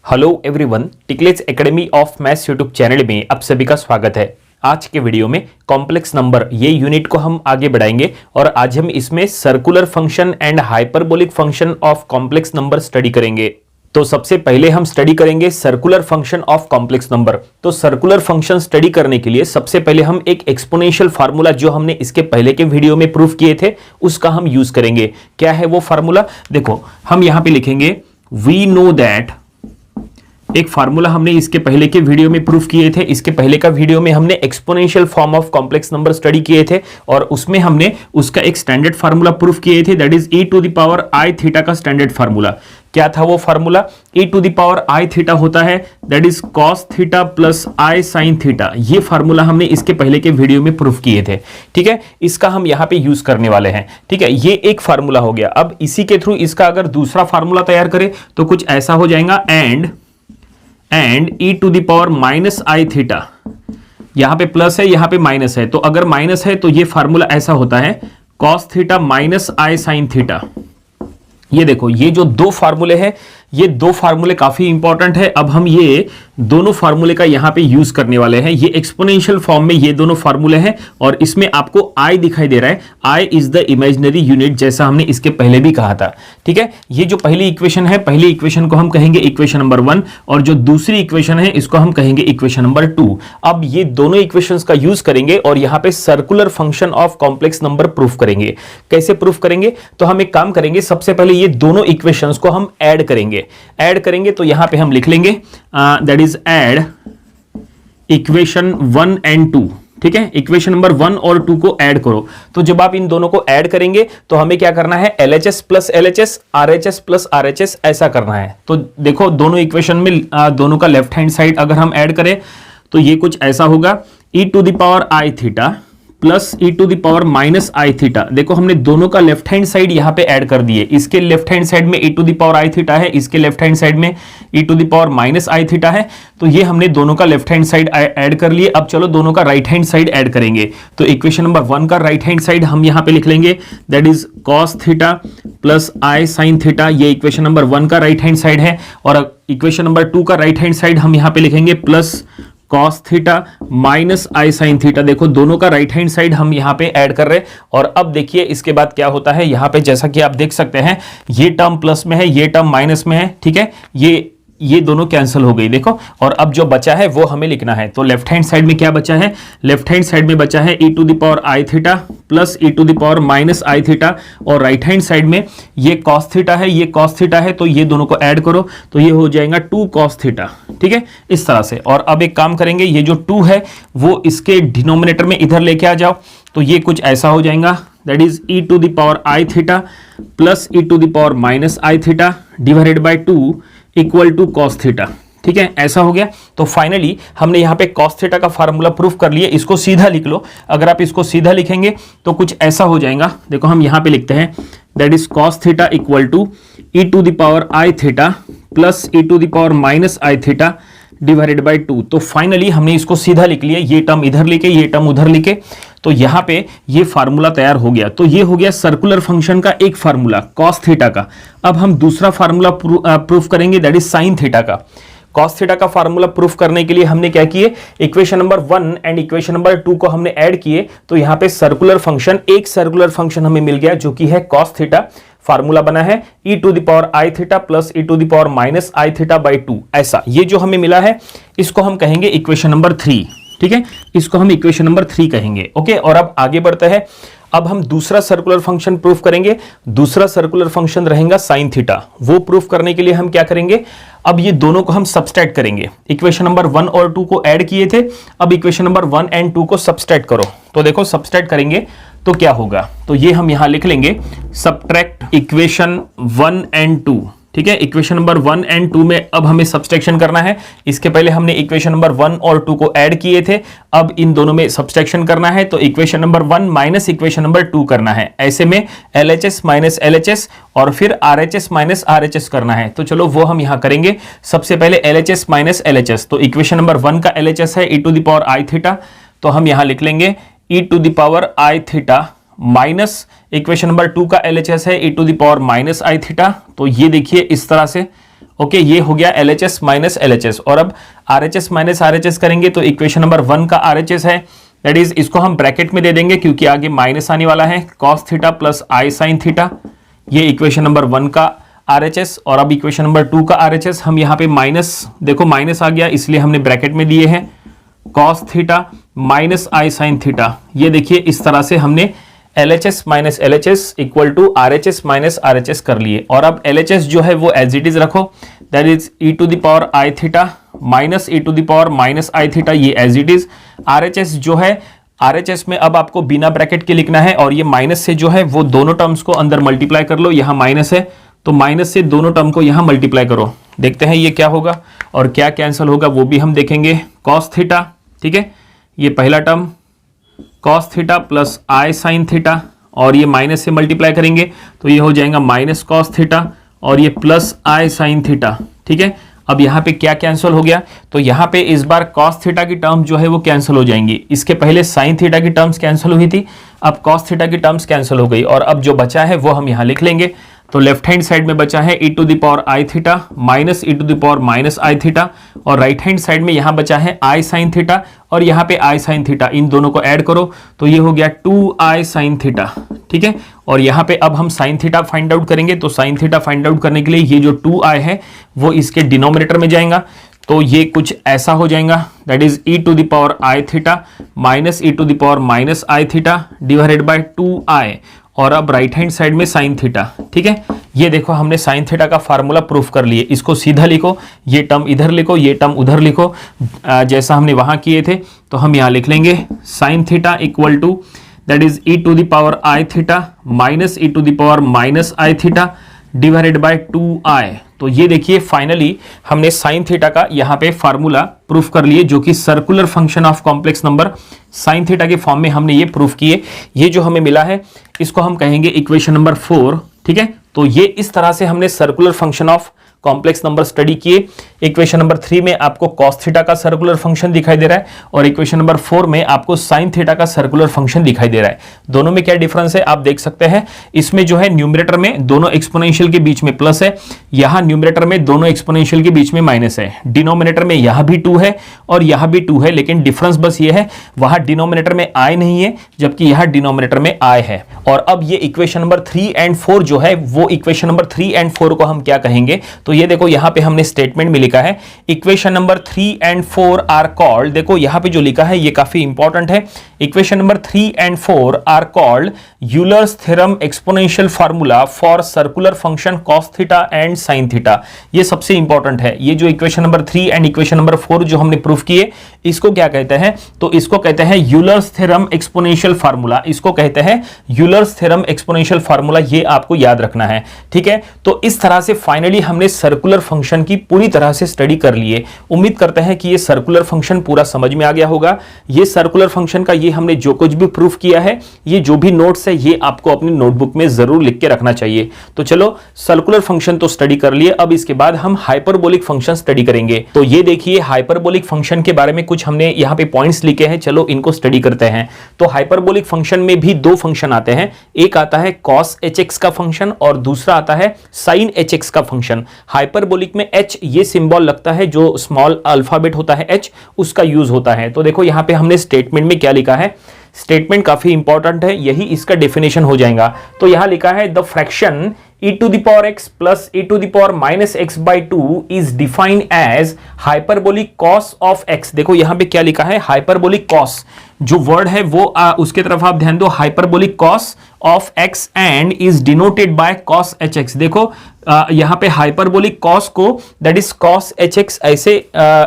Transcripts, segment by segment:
Hello everyone, टिकलेट्स academy of maths YouTube channel में आप सभी का स्वागत है। आज के वीडियो में कॉम्प्लेक्स नंबर ये यूनिट को हम आगे बढ़ाएंगे और आज हम इसमें circular function and hyperbolic function of complex number study करेंगे। तो सबसे पहले हम स्टडी करेंगे circular function of complex number. तो सर्कुलर फंक्शन स्टडी करने के लिए सबसे पहले हम एक एक्सपोनेंशियल फार्मूला जो हमने इसके पहले के वीडियो में प्रूफ किए थे उसका हम यूज करेंगे। क्या है वो फार्मूला? देखो हम यहां पे लिखेंगे वी नो दैट। एक फार्मूला हमने इसके पहले के वीडियो में प्रूफ किए थे। इसके पहले का वीडियो में हमने exponential form of complex number study किए थे और उसमें हमने उसका एक स्टैंडर्ड फार्मूला प्रूफ किए थे, that is e to the power i theta का स्टैंडर्ड फार्मूला। क्या था वो formula? e to the power i theta होता है that is cos theta plus i sin theta. ये फार्मूला हमने इसके पहले के वीडियो में प्रूफ किए थे। ठीक है, इसका हम यहां पे यूज करने वाले हैं। ठीक है, ये एक फार्मूला हो गया। अब इसी के थ्रू इसका अगर दूसरा फार्मूला तैयार करें तो कुछ ऐसा हो जाएगा, and e to the power minus i theta. यहां पे प्लस है, यहां पे माइनस है, तो अगर माइनस है तो ये फार्मूला ऐसा होता है cos थीटा माइनस आई साइन थीटा। ये देखो, ये जो दो फार्मूले हैं, ये दो फार्मूले काफी इंपॉर्टेंट है। अब हम ये दोनों फार्मूले का यहां पे यूज करने वाले हैं। ये एक्सपोनेंशियल फॉर्म में ये दोनों फार्मूले हैं और इसमें आपको i दिखाई दे रहा है। i is the imaginary unit, जैसा हमने इसके पहले भी कहा था। ठीक है, ये जो पहली इक्वेशन है, पहली इक्वेशन को हम कहेंगे इक्वेशन नंबर 1 और जो दूसरी इक्वेशन है इसको हम कहेंगे इक्वेशन नंबर 2। अब ये दोनों इक्वेशंस का यूज करेंगे और यहां पे circular function of complex number proof करेंगे। कैसे प्रूफ करेंगे? तो हम एक काम करेंगे, सबसे पहले ये दोनों इक्वेशंस को हम ऐड करेंगे। तो यहां पे हम लिख लेंगे that is add equation 1 and 2। ठीक है, इक्वेशन नंबर 1 और 2 को ऐड करो। तो जब आप इन दोनों को ऐड करेंगे तो हमें क्या करना है, LHS plus LHS, RHS plus RHS ऐसा करना है। तो देखो दोनों इक्वेशन में दोनों का लेफ्ट हैंड साइड अगर हम ऐड करें तो ये कुछ ऐसा होगा, e to the power i theta plus e to the power minus i theta. देखो हमने दोनों का लेफ्ट हैंड साइड यहां पे ऐड कर दिए। इसके लेफ्ट हैंड साइड में e to the power i theta है, इसके लेफ्ट हैंड साइड में e to the power minus i theta है। तो ये हमने दोनों का लेफ्ट हैंड साइड ऐड कर लिए। अब चलो दोनों का राइट हैंड साइड ऐड करेंगे। तो इक्वेशन नंबर 1 का राइट हैंड साइड हम यहां पे लिख लेंगे that is cos theta plus i sin theta. ये इक्वेशन नंबर 1 का राइट हैंड साइड है और इक्वेशन नंबर 2 का राइट हैंड साइड हम यहां पे लिखेंगे प्लस cos थीटा माइनस आई साइन थीटा। देखो दोनों का राइट हैंड साइड हम यहां पे ऐड कर रहे हैं और अब देखिए इसके बाद क्या होता है। यहां पे जैसा कि आप देख सकते हैं ये टर्म प्लस में है, ये टर्म माइनस में है। ठीक है, ये दोनों कैंसिल हो गई देखो, और अब जो बचा है वो हमें लिखना है। तो लेफ्ट हैंड साइड में क्या बचा है? लेफ्ट हैंड साइड में बचा है e to the power i theta plus e to the power minus i theta और राइट हैंड साइड में ये cos थीटा है, ये cos थीटा है। तो ये दोनों को ऐड करो तो ये हो जाएगा 2 cos थीटा। ठीक है, इस तरह से। और अब एक काम करेंगे, ये जो 2 है वो इसके डिनोमिनेटर में इधर लेके आ जाओ। तो ये कुछ ऐसा हो जाएगा that is e to the power i theta plus e to the power minus i theta divided by 2 equal to cos theta. ठीक है, ऐसा हो गया। तो फाइनली हमने यहाँ पे cos थीटा का फार्मूला प्रूफ कर लिया। इसको सीधा लिख लो। अगर आप इसको सीधा लिखेंगे तो कुछ ऐसा हो जाएगा। देखो हम यहाँ पे लिखते हैं that is cos theta equal to e to the power i theta plus e to the power minus i theta divided by 2। तो फाइनली हमने इसको सीधा लिख लिया, ये टर्म इधर लिखे, ये टर्म उधर लिखे। तो यहां पे ये फार्मूला तैयार हो गया। तो ये हो गया सर्कुलर फंक्शन का एक फार्मूला cos थीटा का। अब हम दूसरा फार्मूला प्रूफ करेंगे दैट इज साइन थीटा का। cos थीटा का फार्मूला प्रूफ करने के लिए हमने क्या किए, equation number 1 and equation number 2 को हमने ऐड किए। तो यहां पे सर्कुलर फंक्शन, एक सर्कुलर फंक्शन हमें मिल गया जो कि है cos थीटा। फार्मूला बना है e to the power i theta plus e to the power minus i theta by 2। ऐसा ये जो हमें मिला है इसको हम कहेंगे इक्वेशन नंबर 3। ठीक है, इसको हम इक्वेशन नंबर 3 कहेंगे। ओके, और अब आगे बढ़ते हैं। अब हम दूसरा सर्कुलर फंक्शन प्रूफ करेंगे। दूसरा सर्कुलर फंक्शन रहेगा साइन थीटा। वो प्रूफ करने के लिए हम क्या करेंगे, अब ये दोनों को हम सब्सट्रैक्ट करेंगे। इक्वेशन नंबर 1 और 2 को ऐड किए थे, अब इक्वेशन नंबर 1 एंड 2 को सब्सट्रैक्ट करो। तो देखो सब्सट्रैक्ट करेंगे तो क्या होगा, तो ये हम यहां लिख लेंगे सब्ट्रैक्ट इक्वेशन 1 एंड 2। ठीक है, इक्वेशन नंबर 1 एंड 2 में अब हमें सब्सट्रैक्शन करना है। इसके पहले हमने इक्वेशन नंबर 1 और 2 को ऐड किए थे, अब इन दोनों में सब्सट्रैक्शन करना है। तो equation number 1 minus equation number 2 करना है। ऐसे में LHS माइनस LHS और फिर RHS माइनस RHS करना है। तो चलो वो हम यहां करेंगे। सबसे पहले LHS माइनस LHS। तो इक्वेशन नंबर 1 का LHS है e to the power i theta, तो हम यहां लिख लेंगे e to the power i theta minus equation number 2 का LHS है e to the power minus i theta. तो ये देखिए इस तरह से, ओके, ये हो गया LHS माइनस LHS। और अब RHS माइनस RHS करेंगे तो इक्वेशन नंबर 1 का RHS है, दैट इज इसको हम ब्रैकेट में दे देंगे क्योंकि आगे माइनस आने वाला है, cos theta plus I sin theta. ये इक्वेशन नंबर 1 का RHS। और अब इक्वेशन नंबर 2 का RHS हम यहाँ पे माइनस, देखो माइनस आ गया इसलिए हमने ब्रैकेट में दिए हैं cos theta minus I sin theta. ये देखिए इस तरह से हमने LHS minus LHS equal to RHS minus RHS कर लिए। और अब LHS जो है वो एज इट इज रखो, that is e to the power I theta minus e to the power minus I theta, ये एज इट इज। RHS जो है, RHS में अब आपको बिना ब्रैकेट के लिखना है और ये माइनस से जो है वो दोनों टर्म्स को अंदर मल्टीप्लाई कर लो। यहाँ माइनस है तो माइनस से दोनों टर्म को यहाँ मल्टीप्लाई करो, देखते हैं ये क्या होगा और क्या कैंसिल होगा वो भी हम देखेंगे। cos थीटा, ठीक है, ये पहला term cos theta plus I sin theta और ये माइनस से मल्टीप्लाई करेंगे तो ये हो जाएगा माइनस cos थीटा और ये प्लस I sin थीटा, ठीक है। अब यहाँ पे क्या कैंसिल हो गया, तो यहाँ पे इस बार cos थीटा की टर्म जो है वो कैंसिल हो जाएंगी। इसके पहले sin थीटा की टर्म्स कैंसिल हुई थी, अब cos थीटा की टर्म्स कैंसिल हो गई और अब जो बचा है वो हम यहाँ लिख लेंगे। तो लेफ्ट हैंड साइड में बचा है e to the power I theta minus e to the power minus I theta और राइट हैंड साइड में यहाँ बचा है I sin थीटा और यहाँ पे I sin थीटा। इन दोनों को ऐड करो तो ये हो गया 2I sin थीटा, ठीक है। और यहाँ पे अब हम sin थीटा फाइंड आउट करेंगे, तो sin थीटा फाइंड आउट करने के लिए ये जो 2I है वो इसके डिनोमिनेटर में जाएगा, तो ये कुछ ऐसा हो जाएगा, that is e to the power I theta minus e to the power minus I theta divided by 2I और अब राइट हैंड साइड में sin थीटा, ठीक है। ये देखो हमने sin थीटा का फार्मूला प्रूफ कर लिए, इसको सीधा लिखो, ये टर्म इधर लिखो, ये टर्म उधर लिखो, जैसा हमने वहां किए थे। तो हम यहाँ लिख लेंगे sin theta equal to that is e to the power I theta minus e to the power minus I theta divided by 2I। तो ये देखिए फाइनली हमने sin थीटा का यहाँ पे फार्मूला प्रूफ कर लिए, जो कि circular function of complex number sin theta के फॉर्म में हमने ये प्रूफ किए। ये जो हमें मिला है इसको हम कहेंगे इक्वेशन नंबर 4, ठीक है। तो ये इस तरह से हमने circular function of complex number study किए। इक्वेशन नंबर 3 में आपको cos थीटा का सर्कुलर फंक्शन दिखाई दे रहा है और इक्वेशन नंबर 4 में आपको sin थीटा का सर्कुलर फंक्शन दिखाई दे रहा है। दोनों में क्या डिफरेंस है आप देख सकते हैं, इसमें जो है न्यूमरेटर में दोनों एक्सपोनेंशियल के बीच में प्लस है, यहाँ न्यूमरेटर में दोनों एक्सपोनेंशियल के बीच में माइनस है। डिनोमिनेटर में यहाँ भी 2 है और यहाँ भी 2 है, लेकिन डिफरेंस बस ये है वहां डिनोमिनेटर में I नहीं है जबकि यहाँ डिनोमिनेटर में I है। और अब ये इक्वेशन नंबर 3 एंड 4 जो है वो इक्वेशन नंबर 3 एंड 4 को हम क्या कहेंगे, तो ये देखो यहाँ पे हमने स्टेटमेंट में लिखा है equation number 3 and 4 are called, देखो यहाँ पे जो लिखा है ये काफी इंपॉर्टेंट है, equation number 3 and 4 are called Euler's theorem exponential formula for circular function cos theta and sin theta. ये सबसे इंपॉर्टेंट है, ये जो equation number 3 and equation number 4 जो हमने प्रूफ किए इसको क्या कहते हैं, तो इसको कहते हैं यूलर्स थ्योरम एक्सपोनेंशियल फार्मूला, इसको कहते हैं यूलर्स थ्योरम एक्सपोनेंशियल फार्मूला, ये आपको याद रखना है, ठीक है। तो इस तरह से फाइनली हमने सर्कुलर फंक्शन की पूरी तरह से स्टडी कर लिए। उम्मीद करते हैं कि ये सर्कुलर फंक्शन पूरा समझ में आ गया होगा। ये सर्कुलर फंक्शन का ये हमने जो कुछ भी प्रूफ किया है, ये जो भी नोट्स है ये आपको अपनी नोटबुक में जरूर लिख के रखना चाहिए। तो चलो सर्कुलर फंक्शन तो स्टडी कर लिए, अब इसके बाद हम हाइपरबोलिक फंक्शन स्टडी करेंगे। तो ये देखिए हाइपरबोलिक फंक्शन के बारे में कुछ हमने यहाँ पे पॉइंट्स लिखे हैं, चलो इनको स्टडी करते हैं। तो हाइपरबोलिक फंक्शन में भी दो फंक्शन आते हैं, एक आता है cos hx का फंक्शन और दूसरा आता है sin hx का फंक्शन। हाइपरबोलिक में h ये सिंबल लगता है, जो स्मॉल अल्फाबेट होता है h उसका यूज होता है। तो देखो यहाँ पे हमने स्टेटमेंट में क्या लिखा है, स्टेटमेंट काफी इंपॉर्टेंट है, यही इसका डेफिनेशन हो जाएगा। तो यहां लिखा है the fraction e to the power x plus e to the power minus x by 2 is defined as hyperbolic cos of x। देखो यहां पे क्या लिखा है, हाइपरबोलिक cos जो वर्ड है वो उसके तरफ आप ध्यान दो, hyperbolic cos of x and is denoted by cos hx। देखो यहां पे हाइपरबोलिक cos को दैट इज cos hx ऐसे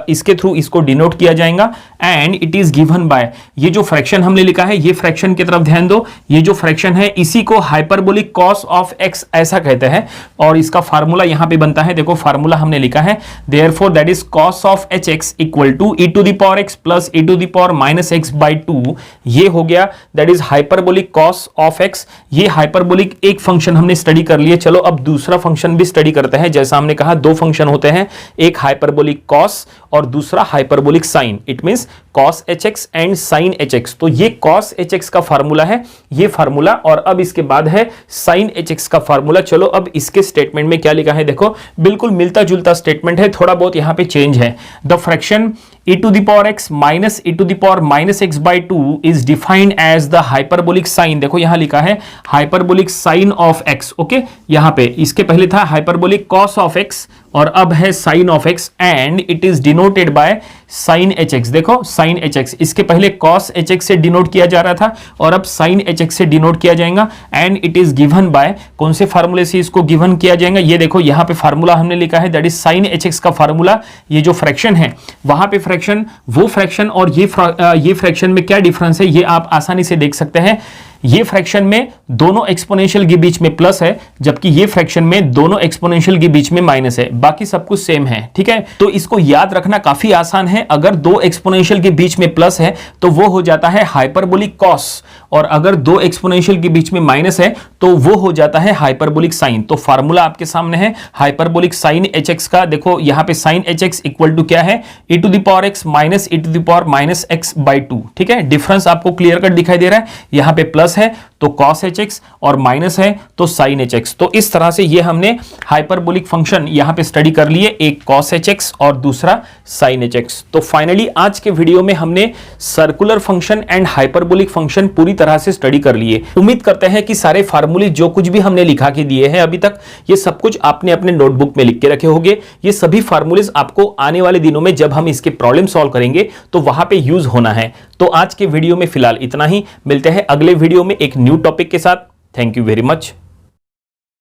इसके थ्रू इसको डिनोट किया जाएगा and it is given by, ये जो फ्रैक्शन हमने लिखा है ये फ्रैक्शन की तरफ ध्यान दो, ये जो फ्रैक्शन है इसी को हाइपरबोलिक cos ऑफ x ऐसा कहते हैं और इसका फार्मूला यहां पे बनता है। देखो फार्मूला हमने लिखा है therefore that is cos of hx equal to e to the power x plus e to the power minus x by 2। ये हो गया that is hyperbolic cos of x। ये हाइपरबोलिक एक फंक्शन हमने स्टडी कर लिए। चलो अब दूसरा फंक्शन फंक्शन भी स्टडी करते हैं। जैसा हमने कहा दो फंक्शन होते हैं, एक हाइपरबोलिक कॉस और दूसरा hyperbolic sine. It means cos hx and sine hx। तो ये कॉस hx का फार्मूला है, ये फार्मूला, और अब इसके बाद है साइन hx का फार्मूला। चलो अब इसके स्टेटमेंट में क्या लिखा है देखो, बिल्कुल मिलता जुलता स्टेटमेंट है, थोड़ा बहुत यहां पे चेंज है। The fraction e to the power x minus e to the power minus x by 2 is defined as the hyperbolic sine। देखो यहां लिखा है hyperbolic sine of x। Okay, यहां पे इसके पहले था hyperbolic cos of x और अब है sin of x and it is denoted by sin hx। देखो sin hx, इसके पहले cos hx से डिनोट किया जा रहा था और अब sin hx से डिनोट किया जाएगा and it is given by, कौन से फार्मूले से इसको गिवन किया जाएगा, ये देखो यहां पे फार्मूला हमने लिखा है, दैट इज sin hx का फार्मूला। ये जो फ्रैक्शन है वहां पे फ्रैक्शन, वो फ्रैक्शन और ये फ्रैक्शन में क्या डिफरेंस है ये आप आसानी से देख सकते हैं। ये फ्रैक्शन में दोनों एक्सपोनेंशियल के बीच में प्लस है, जबकि ये फ्रैक्शन में दोनों एक्सपोनेंशियल के बीच में माइनस है, बाकी सब कुछ सेम है। ठीक है, तो इसको याद रखना काफी आसान है। अगर दो एक्सपोनेंशियल के बीच में प्लस है तो वो हो जाता है हाइपरबोलिक कॉस, और अगर दो एक्सपोनेंशियल के बीच में माइनस है तो वो हो जाता है हाइपरबोलिक साइन। तो फार्मूला आपके सामने है हाइपरबोलिक साइन hx का। देखो यहां पे साइन hx इक्वल टू क्या है, e to the power x minus e to the power minus x by 2। ठीक है, डिफरेंस आपको क्लियर कट दिखाई दे रहा है, यहां पे प्लस है तो cos hx और माइनस है तो sin hx। तो इस तरह से ये हमने हाइपरबोलिक फंक्शन यहां पे स्टडी कर लिए, एक cos hx और दूसरा sin hx। तो फाइनली आज के वीडियो में हमने circular function and hyperbolic function पूरी तरह से स्टडी कर लिए। उम्मीद करते हैं कि सारे फार्मूले जो कुछ भी हमने लिखा के दिए हैं अभी तक, ये सब कुछ आपने अपने नोटबुक में लिख के रखे होंगे। ये सभी फार्मूलेज आपको आने वाले दिनों में जब हम इसके प्रॉब्लम सॉल्व करेंगे तो वहां पे यूज होना है। तो आज के वीडियो में फिलहाल इतना ही, मिलते हैं अगले वीडियो में एक न्यू टॉपिक के साथ। Thank you very much.